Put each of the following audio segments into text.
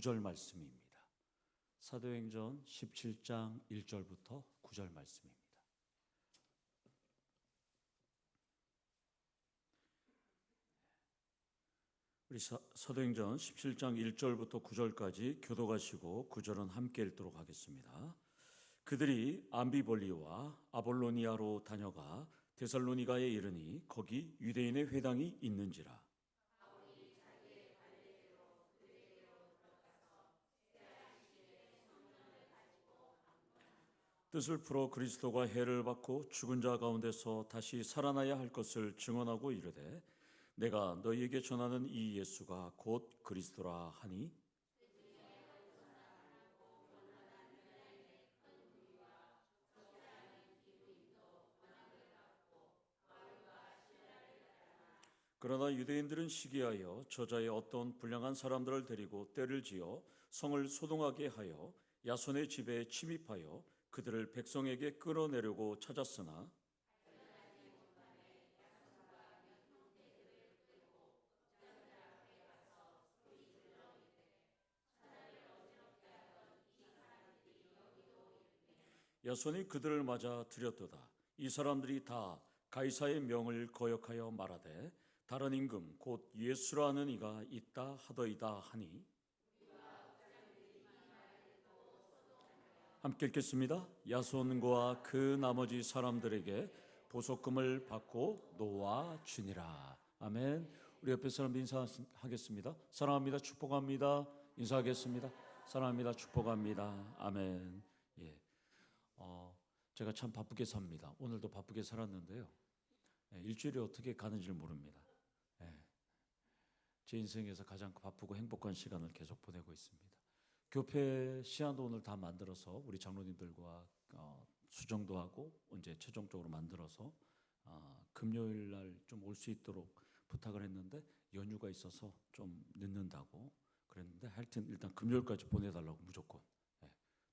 9절 말씀입니다. 사도행전 17장 1절부터 9절 말씀입니다. 우리 사도행전 17장 1절부터 9절까지 교도가시고 9절은 함께 읽도록 하겠습니다. 그들이 암비볼리와 아볼로니아로 다녀가 데살로니가에 이르니 거기 유대인의 회당이 있는지라. 뜻을 풀어 그리스도가 해를 받고 죽은 자 가운데서 다시 살아나야 할 것을 증언하고 이르되 내가 너희에게 전하는 이 예수가 곧 그리스도라 하니 그러나 유대인들은 시기하여 저자의 어떤 불량한 사람들을 데리고 떼를 지어 성을 소동하게 하여 야손의 집에 침입하여 그들을 백성에게 끌어내려고 찾았으나 야손이 그들을 맞아 들였도다. 이 사람들이 다 가이사의 명을 거역하여 말하되 다른 임금 곧 예수라는 이가 있다 하더이다 하니 함께 읽겠습니다. 야손과 그 나머지 사람들에게 보석금을 받고 놓아주니라. 아멘. 우리 옆에 사람 인사하겠습니다. 사랑합니다. 축복합니다. 인사하겠습니다. 사랑합니다. 축복합니다. 아멘. 예. 제가 참 바쁘게 삽니다. 오늘도 바쁘게 살았는데요. 일주일이 어떻게 가는지를 모릅니다. 제 인생에서 가장 바쁘고 행복한 시간을 계속 보내고 있습니다. 교회 시간도 오늘 다 만들어서 우리 장로님들과 수정도 하고 이제 최종적으로 만들어서 금요일 날 좀 올 수 있도록 부탁을 했는데 연휴가 있어서 좀 늦는다고 그랬는데 하여튼 일단 금요일까지 보내달라고 무조건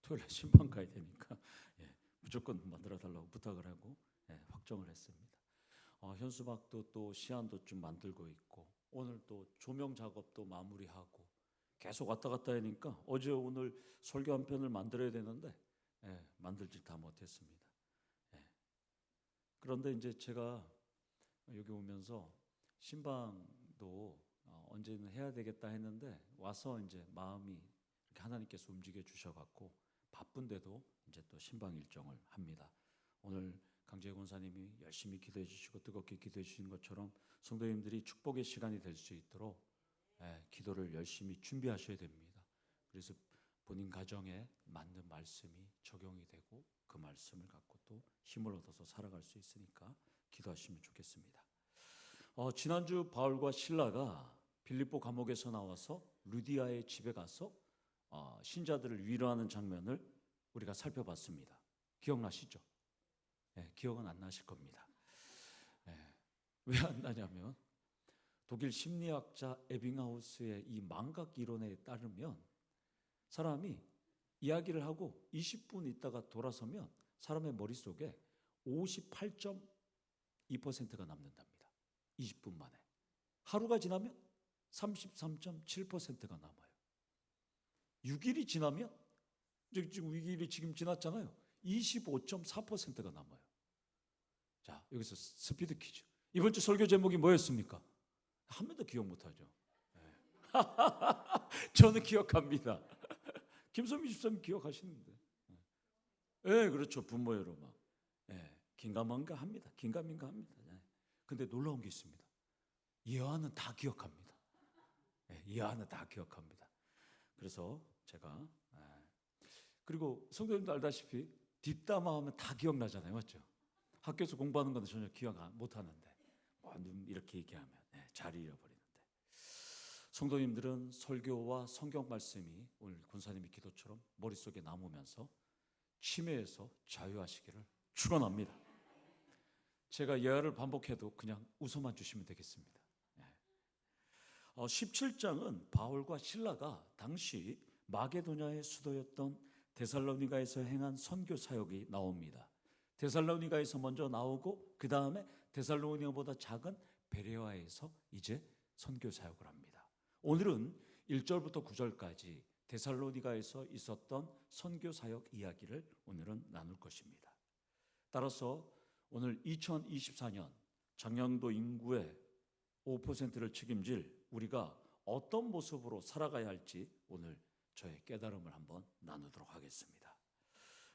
토요일 날 신방 가야 되니까 무조건 만들어 달라고 부탁을 하고 확정을 했습니다. 현수막도 또 시안도 좀 만들고 있고 오늘 또 조명 작업도 마무리하고 계속 왔다 갔다 하니까 어제 오늘 설교 한 편을 만들어야 되는데 만들지 다 못했습니다. 그런데 이제 제가 여기 오면서 신방도 언제는 해야 되겠다 했는데 와서 이제 마음이 이렇게 하나님께서 움직여 주셔갖고 바쁜데도 이제 또 신방 일정을 합니다. 오늘 강재 권사님이 열심히 기도해 주시고 뜨겁게 기도해 주신 것처럼 성도님들이 축복의 시간이 될 수 있도록 기도를 열심히 준비하셔야 됩니다. 그래서 본인 가정에 맞는 말씀이 적용이 되고 그 말씀을 갖고 또 힘을 얻어서 살아갈 수 있으니까 기도하시면 좋겠습니다. 지난주 바울과 실라가 빌립보 감옥에서 나와서 루디아의 집에 가서 신자들을 위로하는 장면을 우리가 살펴봤습니다. 기억나시죠? 기억은 안 나실 겁니다. 왜 안 나냐면 독일 심리학자 에빙하우스의 이 망각 이론에 따르면 사람이 이야기를 하고 20분 있다가 돌아서면 사람의 머릿속에 58.2%가 남는답니다. 20분 만에. 하루가 지나면 33.7%가 남아요. 6일이 지나면 지금 6일이 지금 지났잖아요. 25.4%가 남아요. 자, 여기서 스피드 퀴즈. 이번 주 설교 제목이 뭐였습니까? 한 번도 기억 못하죠. 저는 기억합니다. 김선미 집사님 기억하시는데. 그렇죠. 부모의 막. 긴가민가 합니다. 긴가민가 합니다. 근데 놀라운 게 있습니다. 예화는 다 기억합니다. 예화는 다 기억합니다. 그래서 제가 그리고 성도님도 알다시피 뒷담화하면 다 기억나잖아요. 맞죠? 학교에서 공부하는 건 전혀 기억 못 하는데 이렇게 얘기하면 잘 잃어버리는데 성도님들은 설교와 성경 말씀이 오늘 권사님의 기도처럼 머릿속에 남으면서 치매에서 자유하시기를 축원합니다. 제가 예화를 반복해도 그냥 웃어만 주시면 되겠습니다. 17장은 바울과 실라가 당시 마게도냐의 수도였던 데살로니가에서 행한 선교 사역이 나옵니다. 데살로니가에서 먼저 나오고 그 다음에 데살로니가보다 작은 베레아에서 이제 선교 사역을 합니다. 오늘은 1절부터 9절까지 데살로니가에서 있었던 선교 사역 이야기를 오늘은 나눌 것입니다. 따라서 오늘 2024년 장량도 인구의 5%를 책임질 우리가 어떤 모습으로 살아가야 할지 오늘 저의 깨달음을 한번 나누도록 하겠습니다.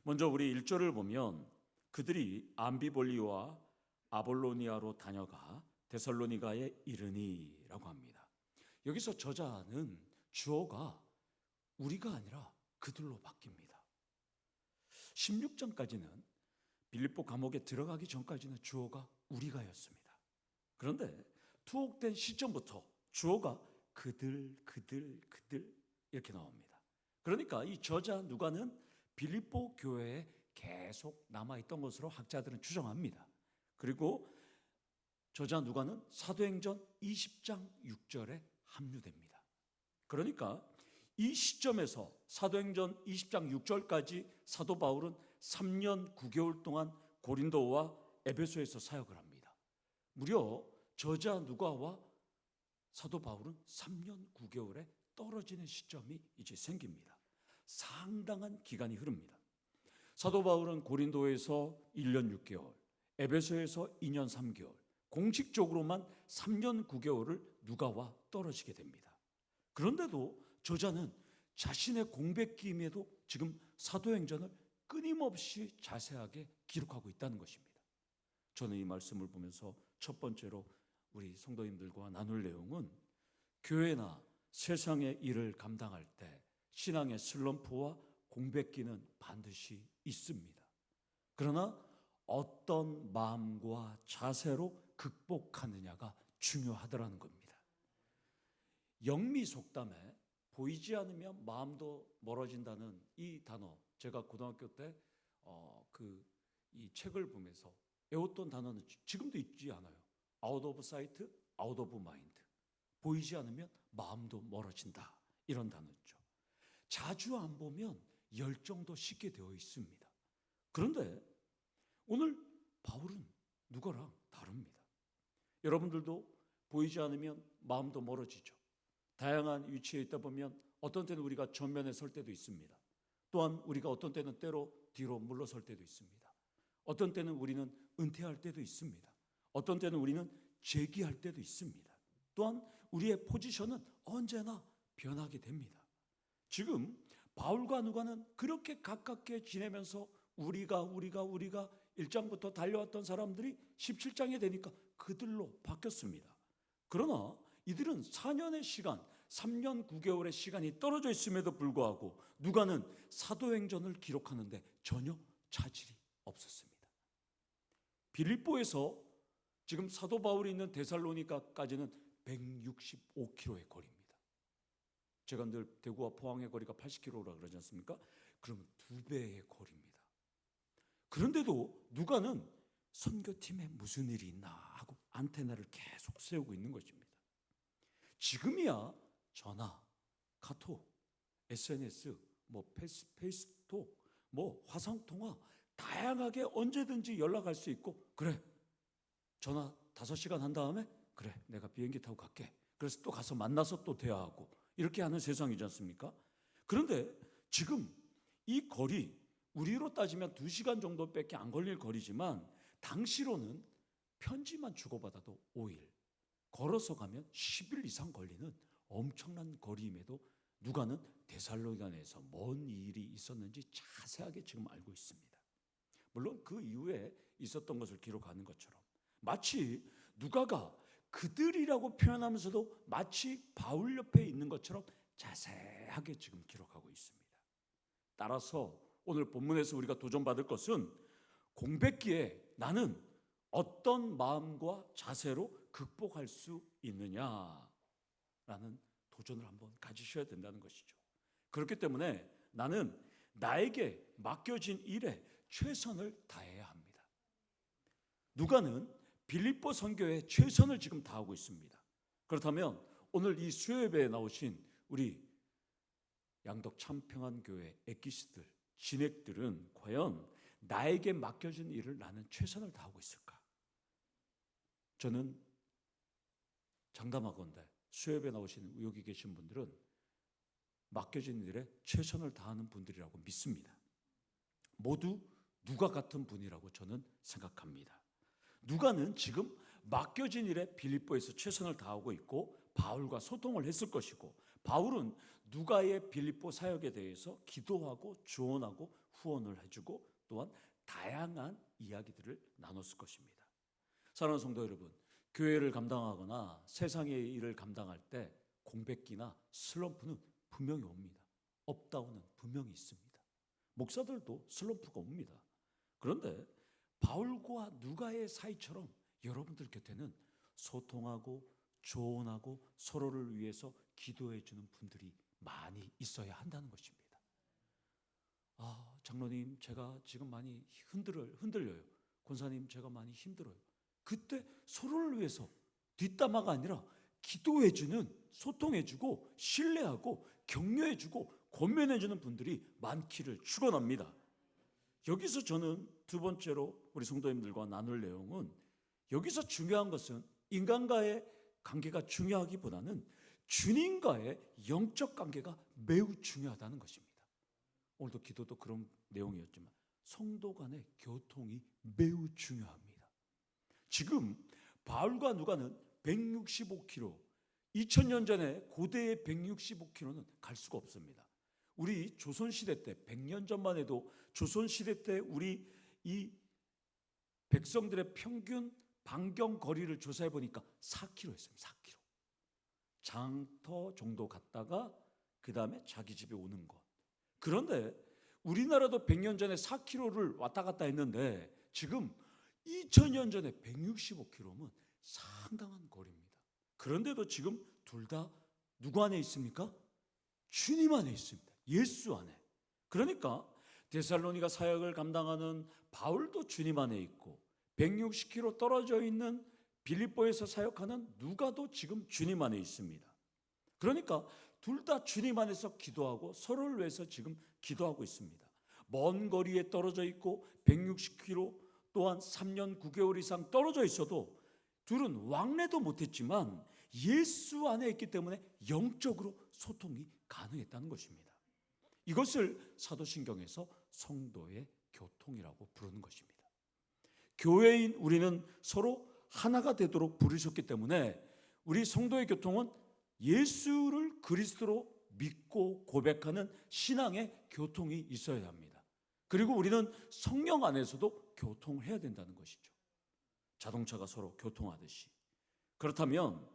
먼저 우리 1절을 보면 그들이 암비볼리와 아볼로니아로 다녀가 데살로니가에 이르니라고 합니다. 여기서 저자는 주어가 우리가 아니라 그들로 바뀝니다. 16장까지는 빌립보 감옥에 들어가기 전까지는 주어가 우리가였습니다. 그런데 투옥된 시점부터 주어가 그들 이렇게 나옵니다. 그러니까 이 저자 누가는 빌립보 교회에 계속 남아있던 것으로 학자들은 추정합니다. 그리고 저자 누가는 사도행전 20장 6절에 합류됩니다. 그러니까 이 시점에서 사도행전 20장 6절까지 사도 바울은 3년 9개월 동안 고린도와 에베소에서 사역을 합니다. 무려 저자 누가와 사도 바울은 3년 9개월에 떨어지는 시점이 이제 생깁니다. 상당한 기간이 흐릅니다. 사도 바울은 고린도에서 1년 6개월, 에베소에서 2년 3개월, 공식적으로만 3년 9개월을 누가와 떨어지게 됩니다. 그런데도 저자는 자신의 공백기임에도 지금 사도행전을 끊임없이 자세하게 기록하고 있다는 것입니다. 저는 이 말씀을 보면서 첫 번째로 우리 성도님들과 나눌 내용은 교회나 세상의 일을 감당할 때 신앙의 슬럼프와 공백기는 반드시 있습니다. 그러나 어떤 마음과 자세로 극복하느냐가 중요하더라는 겁니다. 영미 속담에 보이지 않으면 마음도 멀어진다는 이 단어, 제가 고등학교 때 이 책을 보면서 외웠던 단어는 지금도 잊지 않아요. Out of sight, out of mind. 보이지 않으면 마음도 멀어진다. 이런 단어죠. 자주 안 보면 열정도 식게 되어 있습니다. 그런데 오늘 바울은 누가랑 다릅니다. 여러분들도 보이지 않으면 마음도 멀어지죠. 다양한 위치에 있다 보면 어떤 때는 우리가 전면에 설 때도 있습니다. 또한 우리가 어떤 때는 때로 뒤로 물러설 때도 있습니다. 어떤 때는 우리는 은퇴할 때도 있습니다. 어떤 때는 우리는 재기할 때도 있습니다. 또한 우리의 포지션은 언제나 변하게 됩니다. 지금 바울과 누가는 그렇게 가깝게 지내면서 우리가 1장부터 달려왔던 사람들이 17장에 되니까 그들로 바뀌었습니다. 그러나 이들은 4년의 시간, 3년 9개월의 시간이 떨어져 있음에도 불구하고 누가는 사도행전을 기록하는데 전혀 차질이 없었습니다. 빌립보에서 지금 사도 바울이 있는 데살로니가까지는 165km의 거리입니다. 제가 늘 대구와 포항의 거리가 80km라고 그러지 않습니까? 그럼 2배의 거리입니다. 그런데도 누가는 선교팀에 무슨 일이 있나 하고 안테나를 계속 세우고 있는 것입니다. 지금이야 전화, 카톡, SNS, 페이스톡, 화상통화 다양하게 언제든지 연락할 수 있고, 그래 전화 5시간 한 다음에 그래 내가 비행기 타고 갈게. 그래서 또 가서 만나서 또 대화하고 이렇게 하는 세상이지 않습니까? 그런데 지금 이 거리 우리로 따지면 2시간 정도밖에 안 걸릴 거리지만 당시로는 편지만 주고받아도 5일, 걸어서 가면 10일 이상 걸리는 엄청난 거리임에도 누가는 데살로니가 내에서 뭔 일이 있었는지 자세하게 지금 알고 있습니다. 물론 그 이후에 있었던 것을 기록하는 것처럼 마치 누가가 그들이라고 표현하면서도 마치 바울 옆에 있는 것처럼 자세하게 지금 기록하고 있습니다. 따라서 오늘 본문에서 우리가 도전받을 것은 공백기에 나는 어떤 마음과 자세로 극복할 수 있느냐라는 도전을 한번 가지셔야 된다는 것이죠. 그렇기 때문에 나는 나에게 맡겨진 일에 최선을 다해야 합니다. 누가는 빌립보 선교에 최선을 지금 다하고 있습니다. 그렇다면 오늘 이 수요예배에 나오신 우리 양덕 참평안교회 엑기스들, 진액들은 과연 나에게 맡겨진 일을 나는 최선을 다하고 있을까? 저는 장담하건대 수요예배 나오신 여기 계신 분들은 맡겨진 일에 최선을 다하는 분들이라고 믿습니다. 모두 누가 같은 분이라고 저는 생각합니다. 누가는 지금 맡겨진 일에 빌립보에서 최선을 다하고 있고 바울과 소통을 했을 것이고, 바울은 누가의 빌립보 사역에 대해서 기도하고 조언하고 후원을 해주고 또한 다양한 이야기들을 나눴을 것입니다. 사랑하는 성도 여러분, 교회를 감당하거나 세상의 일을 감당할 때 공백기나 슬럼프는 분명히 옵니다. 업다운은 분명히 있습니다. 목사들도 슬럼프가 옵니다. 그런데 바울과 누가의 사이처럼 여러분들 곁에는 소통하고 조언하고 서로를 위해서 기도해 주는 분들이 많이 있어야 한다는 것입니다. 장로님, 제가 지금 많이 흔들려요. 권사님, 제가 많이 힘들어요. 그때 서로를 위해서 뒷담화가 아니라 기도해주는, 소통해주고 신뢰하고 격려해주고 권면해주는 분들이 많기를 축원합니다. 여기서 저는 두 번째로 우리 성도님들과 나눌 내용은, 여기서 중요한 것은 인간과의 관계가 중요하기보다는 주님과의 영적 관계가 매우 중요하다는 것입니다. 오늘도 기도도 그런 내용이었지만 성도 간의 교통이 매우 중요합니다. 지금 바울과 누가는 165km, 2000년 전에 고대의 165km는 갈 수가 없습니다. 우리 조선시대 때, 100년 전만 해도 조선시대 때 우리 이 백성들의 평균 반경 거리를 조사해 보니까 4km였어요. 4km. 장터 정도 갔다가 그 다음에 자기 집에 오는 것. 그런데 우리나라도 100년 전에 4km를 왔다 갔다 했는데 지금 2000년 전에 165km면 상당한 거리입니다. 그런데도 지금 둘 다 누구 안에 있습니까? 주님 안에 있습니다. 예수 안에. 그러니까 데살로니가 사역을 감당하는 바울도 주님 안에 있고 160km 떨어져 있는 빌립보에서 사역하는 누가도 지금 주님 안에 있습니다. 그러니까 둘 다 주님 안에서 기도하고 서로를 위해서 지금 기도하고 있습니다. 먼 거리에 떨어져 있고 160km 또한 3년 9개월 이상 떨어져 있어도 둘은 왕래도 못했지만 예수 안에 있기 때문에 영적으로 소통이 가능했다는 것입니다. 이것을 사도신경에서 성도의 교통이라고 부르는 것입니다. 교회인 우리는 서로 하나가 되도록 부르셨기 때문에 우리 성도의 교통은 예수를 그리스도로 믿고 고백하는 신앙의 교통이 있어야 합니다. 그리고 우리는 성령 안에서도 교통을 해야 된다는 것이죠. 자동차가 서로 교통하듯이. 그렇다면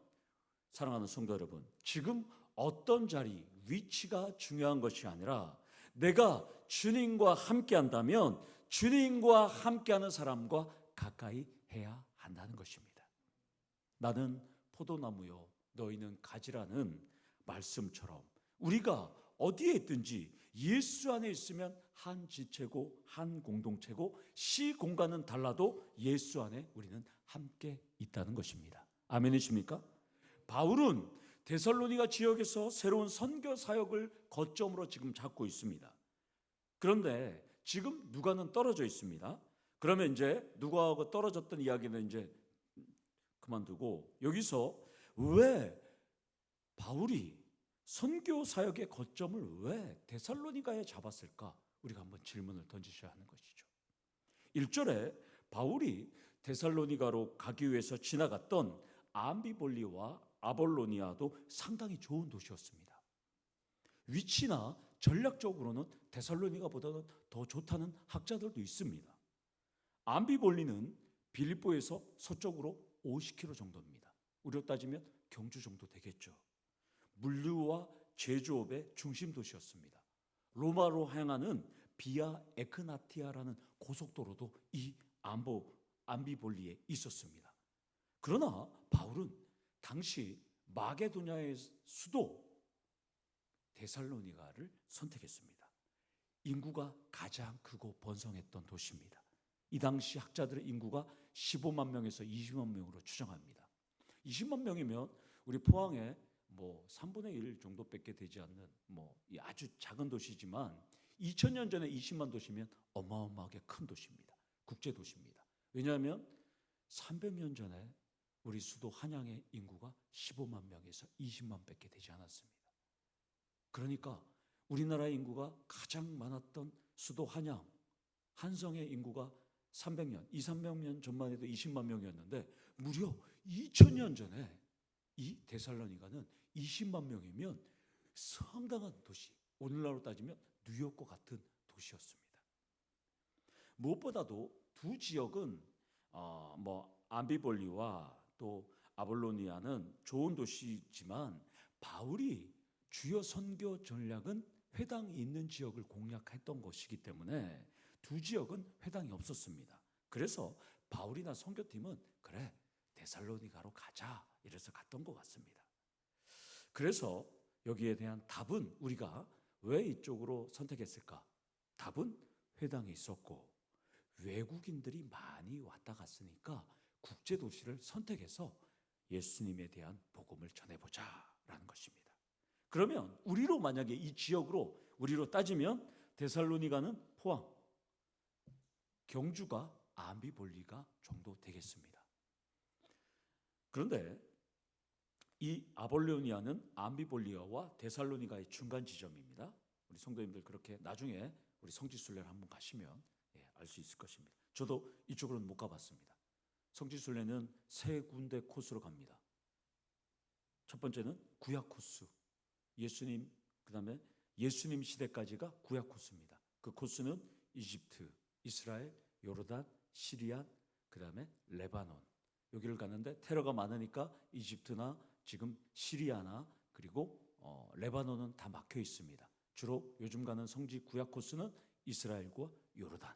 사랑하는 성도 여러분, 지금 어떤 자리, 위치가 중요한 것이 아니라 내가 주님과 함께 한다면 주님과 함께하는 사람과 가까이 해야 한다는 것입니다. 나는 포도나무요 너희는 가지라는 말씀처럼 우리가 어디에 있든지 예수 안에 있으면 한 지체고 한 공동체고 시공간은 달라도 예수 안에 우리는 함께 있다는 것입니다. 아멘이십니까? 바울은 데살로니가 지역에서 새로운 선교 사역을 거점으로 지금 잡고 있습니다. 그런데 지금 누가는 떨어져 있습니다. 그러면 이제 누가하고 떨어졌던 이야기는 이제 그만두고 여기서 왜 바울이 선교 사역의 거점을 왜 데살로니가에 잡았을까? 우리가 한번 질문을 던지셔야 하는 것이죠. 1절에 바울이 데살로니가로 가기 위해서 지나갔던 암비볼리와 아볼로니아도 상당히 좋은 도시였습니다. 위치나 전략적으로는 데살로니가보다는 더 좋다는 학자들도 있습니다. 암비볼리는 빌립보에서 서쪽으로 50km 정도입니다. 우리로 따지면 경주 정도 되겠죠. 물류와 제조업의 중심 도시였습니다. 로마로 향하는 비아 에크나티아라는 고속도로도 이 암비볼리에 있었습니다. 그러나 바울은 당시 마게도냐의 수도 데살로니가를 선택했습니다. 인구가 가장 크고 번성했던 도시입니다. 이 당시 학자들의 인구가 15만 명에서 20만 명으로 추정합니다. 20만 명이면 우리 포항에 3분의 1 정도밖에 되지 않는 아주 작은 도시지만 2000년 전에 20만 도시면 어마어마하게 큰 도시입니다. 국제 도시입니다. 왜냐하면 300년 전에 우리 수도 한양의 인구가 15만 명에서 20만 밖에 되지 않았습니다. 그러니까 우리나라의 인구가 가장 많았던 수도 한양, 한성의 인구가 300년, 2, 300년 전만 해도 20만 명이었는데 무려 2000년 전에 이 데살로니가는 20만 명이면 상당한 도시, 오늘날로 따지면 뉴욕과 같은 도시였습니다. 무엇보다도 두 지역은 암비볼리와 또 아볼로니아는 좋은 도시지만 바울이 주요 선교 전략은 회당이 있는 지역을 공략했던 것이기 때문에 두 지역은 회당이 없었습니다. 그래서 바울이나 선교팀은 그래 데살로니가로 가자 이래서 갔던 것 같습니다. 그래서 여기에 대한 답은 우리가 왜 이쪽으로 선택했을까? 답은 회당에 있었고 외국인들이 많이 왔다 갔으니까 국제도시를 선택해서 예수님에 대한 복음을 전해보자라는 것입니다. 그러면 우리로 만약에 이 지역으로 우리로 따지면 데살로니가는 포항, 경주가 암비볼리가 정도 되겠습니다. 그런데 이 아볼로니아는 암비볼리아와 데살로니가의 중간 지점입니다. 우리 성도님들 그렇게 나중에 우리 성지순례를 한번 가시면 알 수 있을 것입니다. 저도 이쪽으로는 못 가봤습니다. 성지순례는 세 군데 코스로 갑니다. 첫 번째는 구약 코스, 예수님 그다음에 예수님 시대까지가 구약 코스입니다. 그 코스는 이집트, 이스라엘, 요르단, 시리안, 그다음에 레바논. 여기를 가는데 테러가 많으니까 이집트나 지금 시리아나 그리고 레바논은 다 막혀 있습니다. 주로 요즘 가는 성지 구약 코스는 이스라엘과 요르단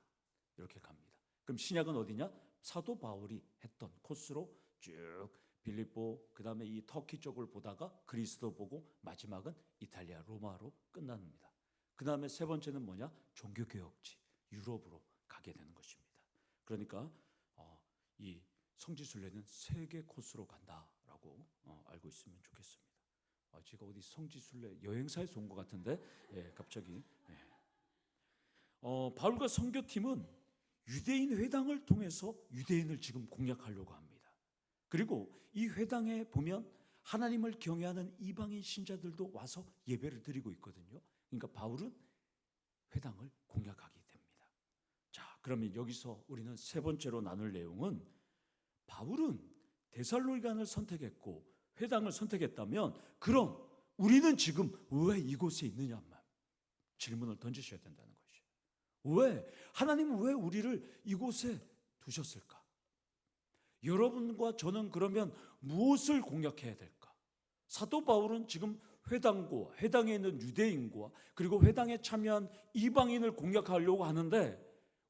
이렇게 갑니다. 그럼 신약은 어디냐? 사도 바울이 했던 코스로 쭉 빌립보 그다음에 이 터키 쪽을 보다가 그리스도 보고 마지막은 이탈리아 로마로 끝납니다. 그다음에 세 번째는 뭐냐? 종교개혁지 유럽으로 가게 되는 것입니다. 그러니까 이 성지순례는 세 개 코스로 간다라고 알고 있으면 좋겠습니다. 제가 어디 성지순례 여행사에서 온 것 같은데 갑자기 바울과 선교팀은 유대인 회당을 통해서 유대인을 지금 공략하려고 합니다. 그리고 이 회당에 보면 하나님을 경외하는 이방인 신자들도 와서 예배를 드리고 있거든요. 그러니까 바울은 회당을 공략하게 됩니다. 자, 그러면 여기서 우리는 세 번째로 나눌 내용은 바울은 데살로니가를 선택했고 회당을 선택했다면 그럼 우리는 지금 왜 이곳에 있느냐만 질문을 던지셔야 된다는 것이죠. 왜? 하나님은 왜 우리를 이곳에 두셨을까? 여러분과 저는 그러면 무엇을 공략해야 될까? 사도 바울은 지금 회당과 회당에 있는 유대인과 그리고 회당에 참여한 이방인을 공략하려고 하는데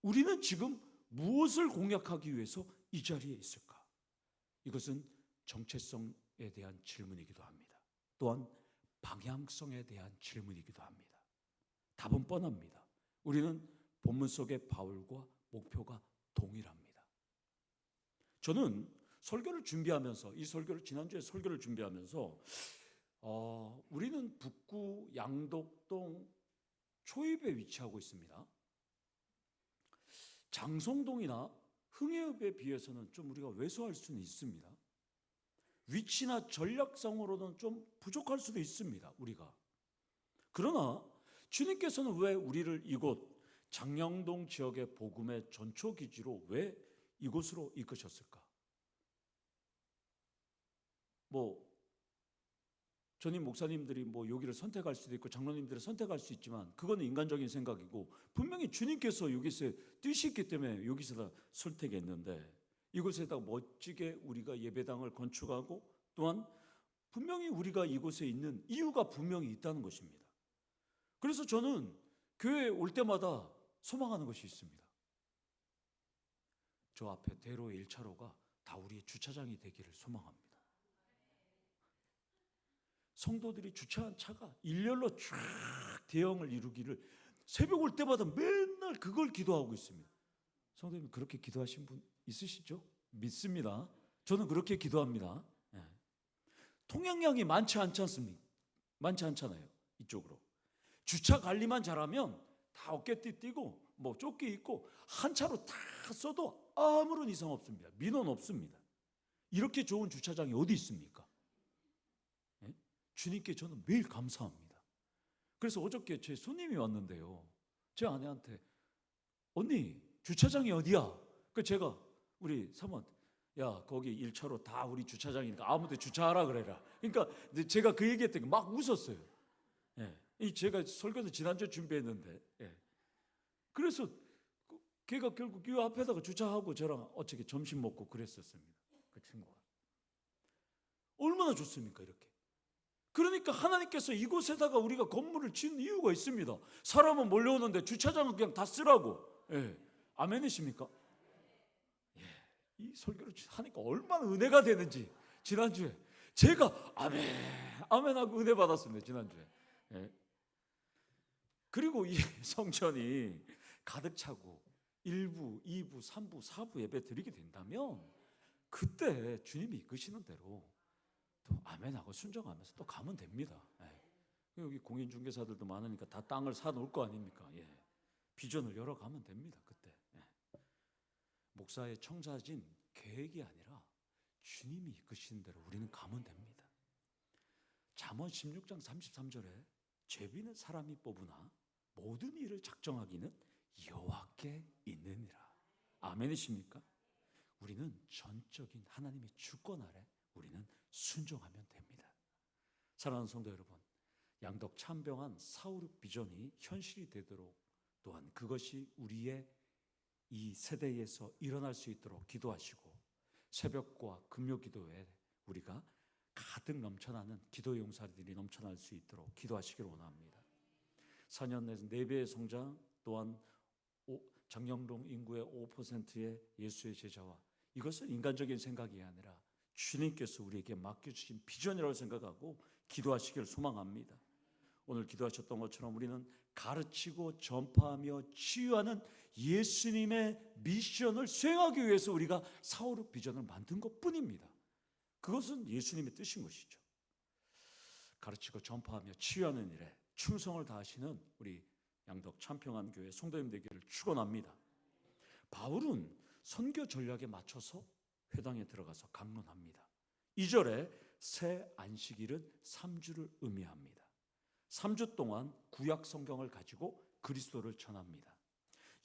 우리는 지금 무엇을 공략하기 위해서 이 자리에 있을까? 이것은 정체성에 대한 질문이기도 합니다. 또한 방향성에 대한 질문이기도 합니다. 답은 뻔합니다. 우리는 본문 속의 바울과 목표가 동일합니다. 저는 설교를 준비하면서 지난주에 설교를 준비하면서 우리는 북구 양덕동 초입에 위치하고 있습니다. 장성동이나 흥해읍에 비해서는 좀 우리가 왜소할 수는 있습니다. 위치나 전략상으로는 좀 부족할 수도 있습니다. 우리가. 그러나 주님께서는 왜 우리를 이곳 장량동 지역의 복음의 전초기지로 왜 이곳으로 이끄셨을까? 전임 목사님들이 여기를 선택할 수도 있고 장로님들을 선택할 수 있지만 그거는 인간적인 생각이고 분명히 주님께서 여기서 뜻이 있기 때문에 여기서 선택했는데 이곳에다 멋지게 우리가 예배당을 건축하고 또한 분명히 우리가 이곳에 있는 이유가 분명히 있다는 것입니다. 그래서 저는 교회에 올 때마다 소망하는 것이 있습니다. 저 앞에 대로의 1차로가 다 우리의 주차장이 되기를 소망합니다. 성도들이 주차한 차가 일렬로 쫙 대형을 이루기를 새벽 올 때마다 맨날 그걸 기도하고 있습니다. 성도님 그렇게 기도하신 분 있으시죠? 믿습니다. 저는 그렇게 기도합니다. 통행량이 많지 않잖아요. 이쪽으로. 주차 관리만 잘하면 다 어깨띠 띄고 조끼 입고 한 차로 다 써도 아무런 이상 없습니다. 민원 없습니다. 이렇게 좋은 주차장이 어디 있습니까? 주님께 저는 매일 감사합니다. 그래서 어저께 제 손님이 왔는데요, 제 아내한테 언니 주차장이 어디야? 그 제가 우리 사모한테 야 거기 1차로 다 우리 주차장이니까 아무 데 주차하라 그래라. 그러니까 제가 그 얘기했더니 막 웃었어요. 예. 이 제가 설교도 지난주에 준비했는데, 예. 그래서 걔가 결국 이 앞에다가 주차하고 저랑 어떻게 점심 먹고 그랬었습니다. 그 친구가 얼마나 좋습니까 이렇게. 그러니까 하나님께서 이곳에다가 우리가 건물을 지은 이유가 있습니다. 사람은 몰려오는데 주차장은 그냥 다 쓰라고. 예. 아멘이십니까? 예. 이 설교를 하니까 얼마나 은혜가 되는지 지난주에 제가 아멘 아멘하고 은혜 받았습니다. 지난주에. 예. 그리고 이 성전이 가득 차고 1부, 2부, 3부, 4부 예배 드리게 된다면 그때 주님이 이끄시는 대로 또 아멘하고 순종하면서 또 가면 됩니다. 예. 여기 공인중개사들도 많으니까 다 땅을 사놓을 거 아닙니까? 예. 비전을 열어가면 됩니다. 그때. 예. 목사의 청사진 계획이 아니라 주님이 이끄시는 대로 우리는 가면 됩니다. 잠언 16장 33절에 죄비는 사람이 뽑으나 모든 일을 작정하기는 여호와께 있느니라. 아멘이십니까? 우리는 전적인 하나님의 주권 아래 우리는 순종하면 됩니다. 사랑하는 성도 여러분, 양덕 참병한 사우룩 비전이 현실이 되도록 또한 그것이 우리의 이 세대에서 일어날 수 있도록 기도하시고 새벽과 금요 기도에 우리가 가득 넘쳐나는 기도 용사들이 넘쳐날 수 있도록 기도하시기를 원합니다. 4년 내 4배의 성장, 또한 장영동 인구의 5%의 예수의 제자와, 이것은 인간적인 생각이 아니라 주님께서 우리에게 맡겨주신 비전이라고 생각하고 기도하시기를 소망합니다. 오늘 기도하셨던 것처럼 우리는 가르치고 전파하며 치유하는 예수님의 미션을 수행하기 위해서 우리가 사우룩 비전을 만든 것뿐입니다. 그것은 예수님의 뜻인 것이죠. 가르치고 전파하며 치유하는 일에 충성을 다하시는 우리 양덕 참평한 교회 성도님 되기를 축원합니다. 바울은 선교 전략에 맞춰서 회당에 들어가서 강론합니다. 2절에 새 안식일은 3주를 의미합니다. 3주 동안 구약 성경을 가지고 그리스도를 전합니다.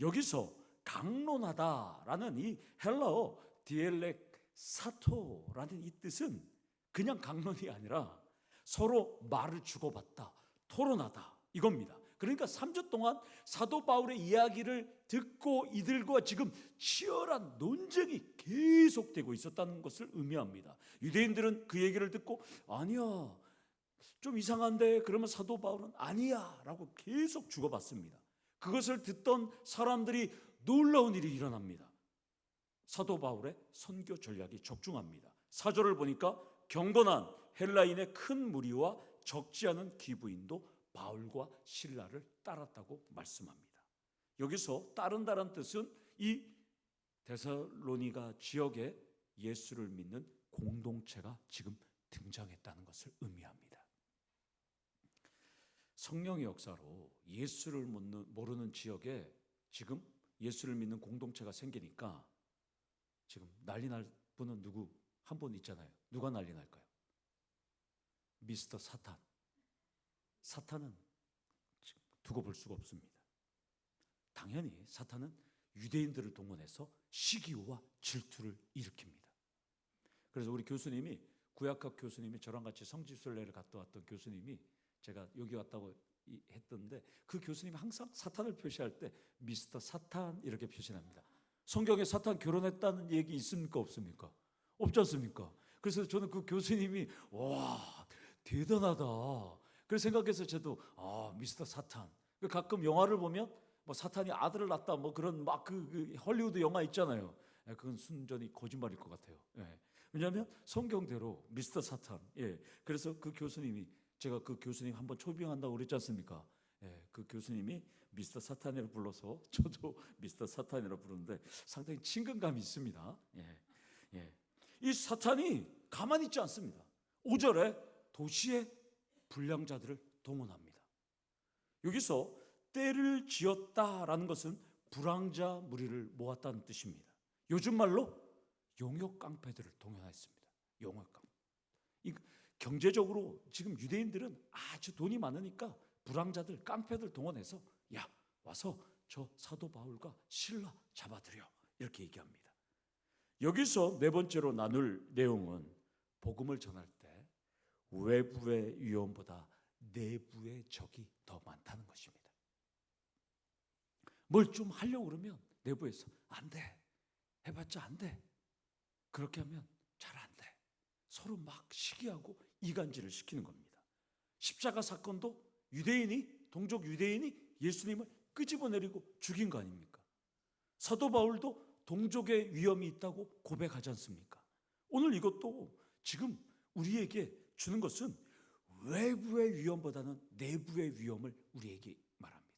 여기서 강론하다라는 이 헬라어 디엘렉사토라는 이 뜻은 그냥 강론이 아니라 서로 말을 주고받다, 토론하다 이겁니다. 그러니까 3주 동안 사도 바울의 이야기를 듣고 이들과 지금 치열한 논쟁이 계속되고 있었다는 것을 의미합니다. 유대인들은 그 얘기를 듣고 아니야 좀 이상한데, 그러면 사도 바울은 아니야 라고 계속 주고받습니다. 그것을 듣던 사람들이 놀라운 일이 일어납니다. 사도 바울의 선교 전략이 적중합니다. 4절을 보니까 경건한 헬라인의 큰 무리와 적지 않은 기부인도 바울과 실라를 따랐다고 말씀합니다. 여기서 따른다는 뜻은 이 데살로니가 지역에 예수를 믿는 공동체가 지금 등장했다는 것을 의미합니다. 성령의 역사로 예수를 모르는 지역에 지금 예수를 믿는 공동체가 생기니까 지금 난리 날 분은 누구 한 분 있잖아요. 누가 난리 날까요? 미스터 사탄. 사탄은 두고 볼 수가 없습니다. 당연히 사탄은 유대인들을 동원해서 시기와 질투를 일으킵니다. 그래서 우리 교수님이, 구약학 교수님이, 저랑 같이 성지순례를 갔다 왔던 교수님이, 제가 여기 왔다고 했던데 그 교수님이 항상 사탄을 표시할 때 미스터 사탄 이렇게 표시합니다. 성경에 사탄 결혼했다는 얘기 있습니까 없습니까? 없지 않습니까? 그래서 저는 그 교수님이 와 대단하다 그래서 생각해서 저도 미스터 사탄. 가끔 영화를 보면 뭐 사탄이 아들을 낳다 뭐 그런 막 그 헐리우드 영화 있잖아요. 그건 순전히 거짓말일 것 같아요. 왜냐하면 성경대로 미스터 사탄. 그래서 그 교수님이, 제가 그 교수님 한번 초빙한다고 그랬지 않습니까? 그 교수님이 미스터 사탄이라고 불러서 저도 미스터 사탄이라고 부르는데 상당히 친근감이 있습니다. 이 사탄이 가만히 있지 않습니다. 5절에 도시의 불량자들을 동원합니다. 여기서 때를 지었다라는 것은 불황자 무리를 모았다는 뜻입니다. 요즘 말로 용역 깡패들을 동원했습니다. 용역 깡패. 경제적으로 지금 유대인들은 아주 돈이 많으니까 불황자들, 깡패들 동원해서 야, 와서 저 사도 바울과 실라 잡아들여, 이렇게 얘기합니다. 여기서 네 번째로 나눌 내용은 복음을 전할 때 외부의 위험보다 내부의 적이 더 많다는 것입니다. 뭘 좀 하려고 그러면 내부에서 안 돼, 해봤자 안 돼, 그렇게 하면 잘 안 돼, 서로 막 시기하고 이간질을 시키는 겁니다. 십자가 사건도 동족 유대인이 예수님을 끄집어내리고 죽인 거 아닙니까? 사도 바울도 동족의 위험이 있다고 고백하지 않습니까? 오늘 이것도 지금 우리에게 주는 것은 외부의 위험보다는 내부의 위험을 우리에게 말합니다.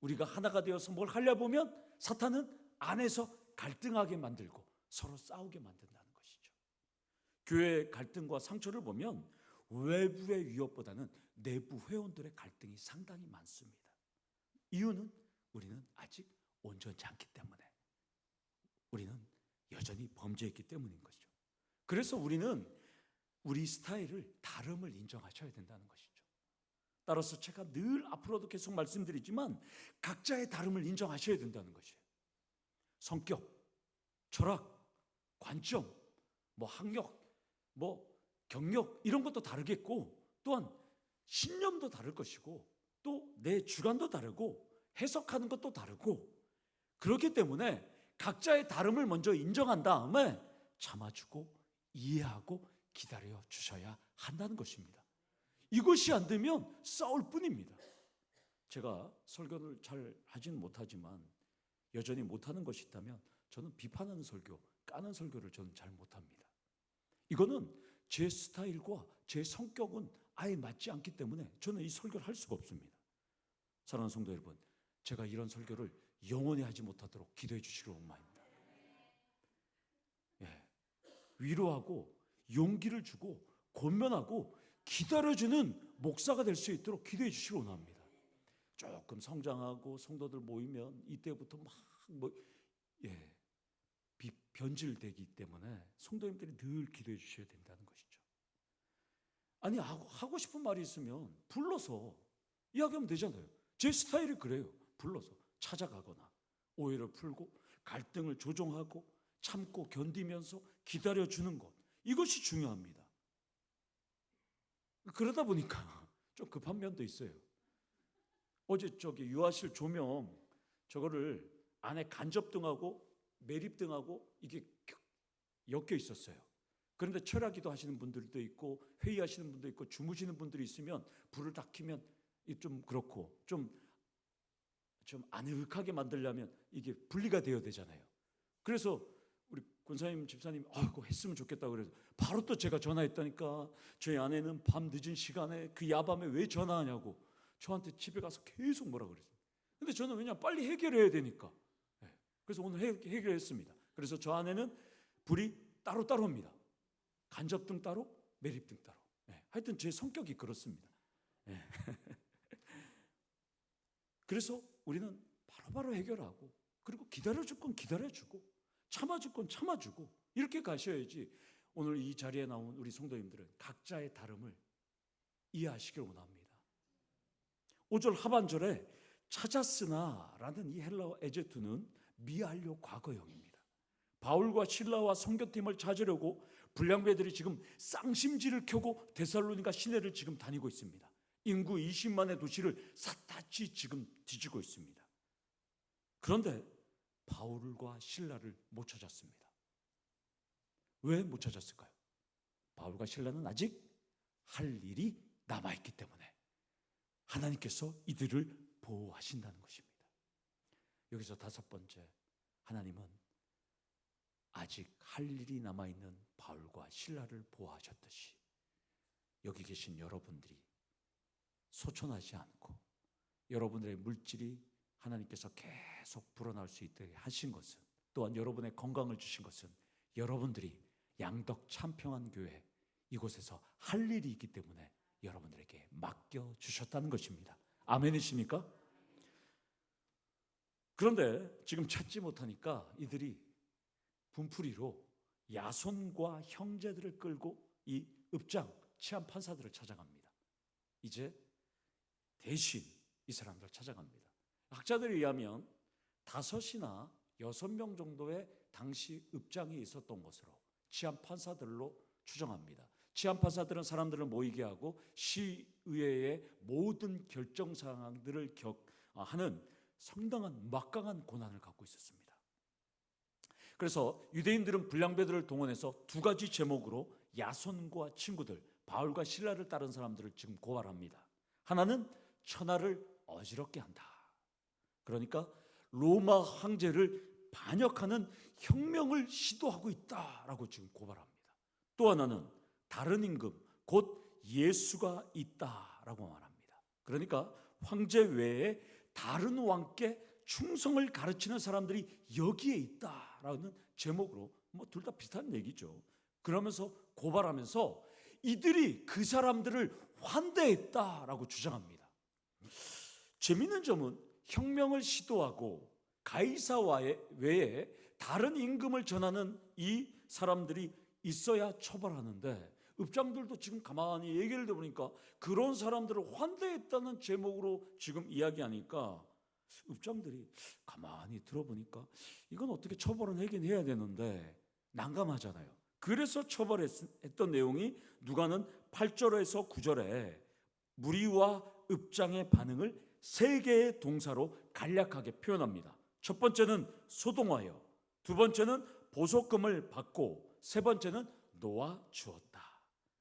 우리가 하나가 되어서 뭘 하려 보면 사탄은 안에서 갈등하게 만들고 서로 싸우게 만든다는 것이죠. 교회의 갈등과 상처를 보면 외부의 위협보다는 내부 회원들의 갈등이 상당히 많습니다. 이유는 우리는 아직 온전치 않기 때문에, 우리는 여전히 범죄했기 때문인 것이죠. 그래서 우리는 우리 스타일을, 다름을 인정하셔야 된다는 것이죠. 따라서 제가 늘 앞으로도 계속 말씀드리지만 각자의 다름을 인정하셔야 된다는 것이에요. 성격, 철학, 관점, 학력, 경력, 이런 것도 다르겠고, 또한 신념도 다를 것이고, 또 내 주관도 다르고, 해석하는 것도 다르고, 그렇기 때문에 각자의 다름을 먼저 인정한 다음에 참아주고 이해하고 기다려 주셔야 한다는 것입니다. 이것이 안 되면 싸울 뿐입니다. 제가 설교를 잘 하지는 못하지만 여전히 못하는 것이 있다면 저는 비판하는 설교, 까는 설교를 저는 잘 못합니다. 이거는 제 스타일과 제 성격은 아예 맞지 않기 때문에 저는 이 설교를 할 수가 없습니다. 사랑하는 성도 여러분, 제가 이런 설교를 영원히 하지 못하도록 기도해 주시길 원합니다. 위로하고 용기를 주고 권면하고 기다려주는 목사가 될 수 있도록 기도해 주시길 원합니다. 조금 성장하고 성도들 모이면 이때부터 변질되기 때문에 성도님들이 늘 기도해 주셔야 된다는 것이죠. 아니, 하고 싶은 말이 있으면 불러서 이야기하면 되잖아요. 제 스타일이 그래요. 불러서 찾아가거나 오해를 풀고 갈등을 조정하고 참고 견디면서 기다려주는 것, 이것이 중요합니다. 그러다 보니까 좀 급한 면도 있어요. 어제 유아실 조명 저거를 안에 간접등하고 매립등하고 이게 엮여 있었어요. 그런데 철야기도 하시는 분들도 있고 회의하시는 분도 있고 주무시는 분들이 있으면 불을 다 켜면 좀 그렇고 좀 아늑하게 만들려면 이게 분리가 되어야 되잖아요. 그래서 우리 권사님 집사님 그거 했으면 좋겠다고 그래서 바로 또 제가 전화했다니까. 저희 아내는 밤 늦은 시간에 그 야밤에 왜 전화하냐고 저한테 집에 가서 계속 뭐라 그랬어요. 근데 저는 왜냐면 빨리 해결해야 되니까. 그래서 오늘 해결했습니다. 그래서 저 아내는 불이 따로따로입니다. 간접등 따로, 매립등 따로. 하여튼 제 성격이 그렇습니다. 그래서 우리는 바로바로 해결하고, 그리고 기다려줄 건 기다려주고, 참아줄 건 참아주고, 이렇게 가셔야지 오늘 이 자리에 나온 우리 성도님들은 각자의 다름을 이해하시길 원합니다. 5절 하반절에 찾았으나라는 이 헬라어 에제투는 미완료 과거형입니다. 바울과 실라와 선교팀을 찾으려고 불량배들이 지금 쌍심지를 켜고 데살로니가 시내를 지금 다니고 있습니다. 인구 20만의 도시를 샅샅이 지금 뒤지고 있습니다. 그런데 바울과 실라를 못 찾았습니다. 왜 못 찾았을까요? 바울과 실라는 아직 할 일이 남아있기 때문에 하나님께서 이들을 보호하신다는 것입니다. 여기서 다섯 번째, 하나님은 아직 할 일이 남아있는 바울과 실라를 보호하셨듯이 여기 계신 여러분들이 소천하지 않고 여러분들의 물질이 하나님께서 계속 불어날 수 있게 하신 것은, 또한 여러분의 건강을 주신 것은 여러분들이 양덕 참평한 교회 이곳에서 할 일이 있기 때문에 여러분들에게 맡겨주셨다는 것입니다. 아멘이십니까? 그런데 지금 찾지 못하니까 이들이 분풀이로 야손과 형제들을 끌고 이 읍장 치안 판사들을 찾아갑니다. 이제 대신 이 사람들을 찾아갑니다. 학자들에 의하면 5이나 6명 정도의 당시 읍장이 있었던 것으로 치안 판사들로 추정합니다. 치안 판사들은 사람들을 모이게 하고 시의회의 모든 결정 사항들을 하는 상당한 막강한 권한을 갖고 있었습니다. 그래서 유대인들은 불량배들을 동원해서 2가지 제목으로 야손과 친구들, 바울과 실라를 따른 사람들을 지금 고발합니다. 하나는 천하를 어지럽게 한다. 그러니까 로마 황제를 반역하는 혁명을 시도하고 있다라고 지금 고발합니다. 또 하나는 다른 임금, 곧 예수가 있다라고 말합니다. 그러니까 황제 외에 다른 왕께 충성을 가르치는 사람들이 여기에 있다라는 제목으로 둘 다 비슷한 얘기죠. 그러면서 고발하면서 이들이 그 사람들을 환대했다라고 주장합니다. 재미있는 점은 혁명을 시도하고 가이사 외에 다른 임금을 전하는 이 사람들이 있어야 처벌하는데, 읍장들도 지금 가만히 얘기를 들어보니까 그런 사람들을 환대했다는 제목으로 지금 이야기하니까 읍장들이 가만히 들어보니까 이건 어떻게 처벌은 하긴 해야 되는데 난감하잖아요. 그래서 처벌했던 내용이 누가는 8절에서 9절에 무리와 읍장의 반응을 3개의 동사로 간략하게 표현합니다. 첫 번째는 소동하여, 두 번째는 보석금을 받고, 세 번째는 놓아주었다.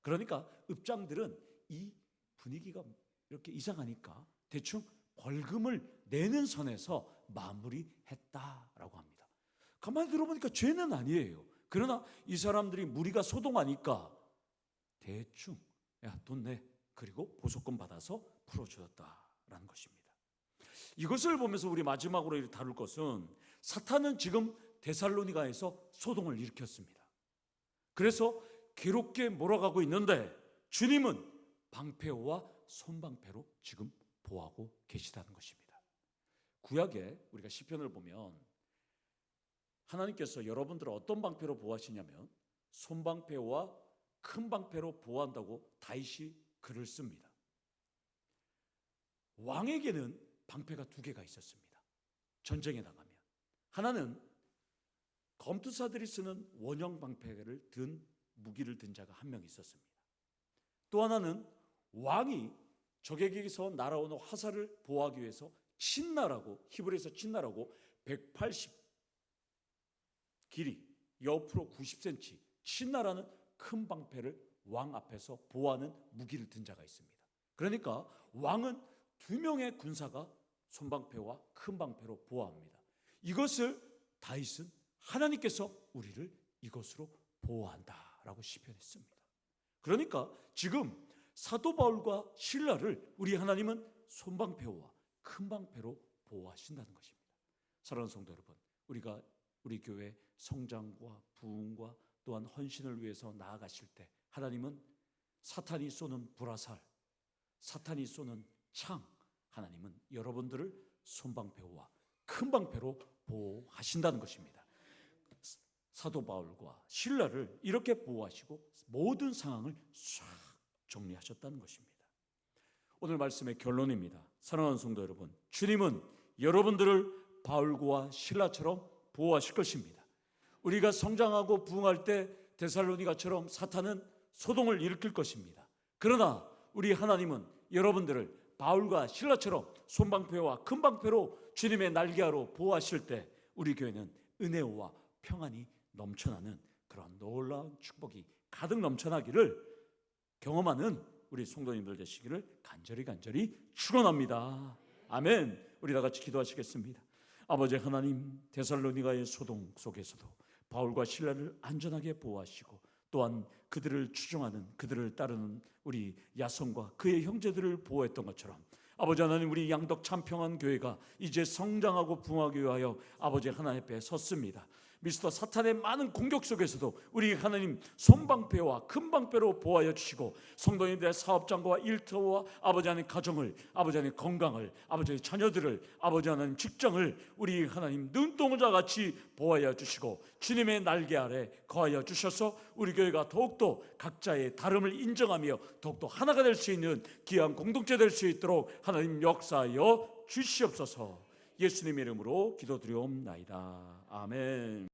그러니까 읍장들은 이 분위기가 이렇게 이상하니까 대충 벌금을 내는 선에서 마무리했다라고 합니다. 가만히 들어보니까 죄는 아니에요. 그러나 이 사람들이 무리가 소동하니까 대충 돈 내, 그리고 보석금 받아서 풀어주었다라는 것입니다. 이것을 보면서 우리 마지막으로 다룰 것은, 사탄은 지금 데살로니가에서 소동을 일으켰습니다. 그래서 괴롭게 몰아가고 있는데 주님은 방패와 손방패로 지금 보호하고 계시다는 것입니다. 구약에 우리가 시편을 보면 하나님께서 여러분들을 어떤 방패로 보호하시냐면 손방패와 큰 방패로 보호한다고 다윗이 글을 씁니다. 왕에게는 방패가 2개가 있었습니다. 전쟁에 나가면 하나는 검투사들이 쓰는 원형 방패를 든 무기를 든 자가 1명 있었습니다. 또 하나는 왕이 적에게서 날아오는 화살을 보호하기 위해서 친나라고, 히브리에서 친나라고 180 길이, 옆으로 90cm 친나라는 큰 방패를 왕 앞에서 보호하는 무기를 든 자가 있습니다. 그러니까 왕은 2명의 군사가 손방패와 큰 방패로 보호합니다. 이것을 다윗은 하나님께서 우리를 이것으로 보호한다라고 시편했습니다. 그러니까 지금 사도 바울과 실라를 우리 하나님은 손방패와 큰 방패로 보호하신다는 것입니다. 사랑하는 성도 여러분, 우리가 우리 교회 성장과 부흥과 또한 헌신을 위해서 나아가실 때 하나님은 사탄이 쏘는 불화살, 사탄이 쏘는 창, 하나님은 여러분들을 손방패와 큰 방패로 보호하신다는 것입니다. 사도 바울과 실라를 이렇게 보호하시고 모든 상황을 싹 정리하셨다는 것입니다. 오늘 말씀의 결론입니다. 사랑하는 성도 여러분, 주님은 여러분들을 바울과 실라처럼 보호하실 것입니다. 우리가 성장하고 부흥할 때 데살로니가처럼 사탄은 소동을 일으킬 것입니다. 그러나 우리 하나님은 여러분들을 바울과 실라처럼 손방패와 큰 방패로 주님의 날개하로 보호하실 때 우리 교회는 은혜와 평안이 넘쳐나는 그런 놀라운 축복이 가득 넘쳐나기를 경험하는 우리 성도님들 되시기를 간절히 축원합니다. 아멘. 우리 다 같이 기도하시겠습니다. 아버지 하나님, 데살로니가의 소동 속에서도 바울과 실라를 안전하게 보호하시고 또한 그들을 추종하는, 그들을 따르는 우리 야손과 그의 형제들을 보호했던 것처럼 아버지 하나님, 우리 양덕 참평한 교회가 이제 성장하고 부흥하기 위하여 아버지 하나님 앞에 섰습니다. 미스터 사탄의 많은 공격 속에서도 우리 하나님 손방패와 금방패로 보호하여 주시고 성도님들의 사업장과 일터와 아버지 하나님 가정을, 아버지 하나님 건강을, 아버지 하나님 자녀들을, 아버지 하나님 직장을 우리 하나님 눈동자 같이 보호하여 주시고 주님의 날개 아래 거하여 주셔서 우리 교회가 더욱더 각자의 다름을 인정하며 더욱더 하나가 될 수 있는 귀한 공동체 될 수 있도록 하나님 역사하여 주시옵소서. 예수님의 이름으로 기도드리옵나이다. 아멘.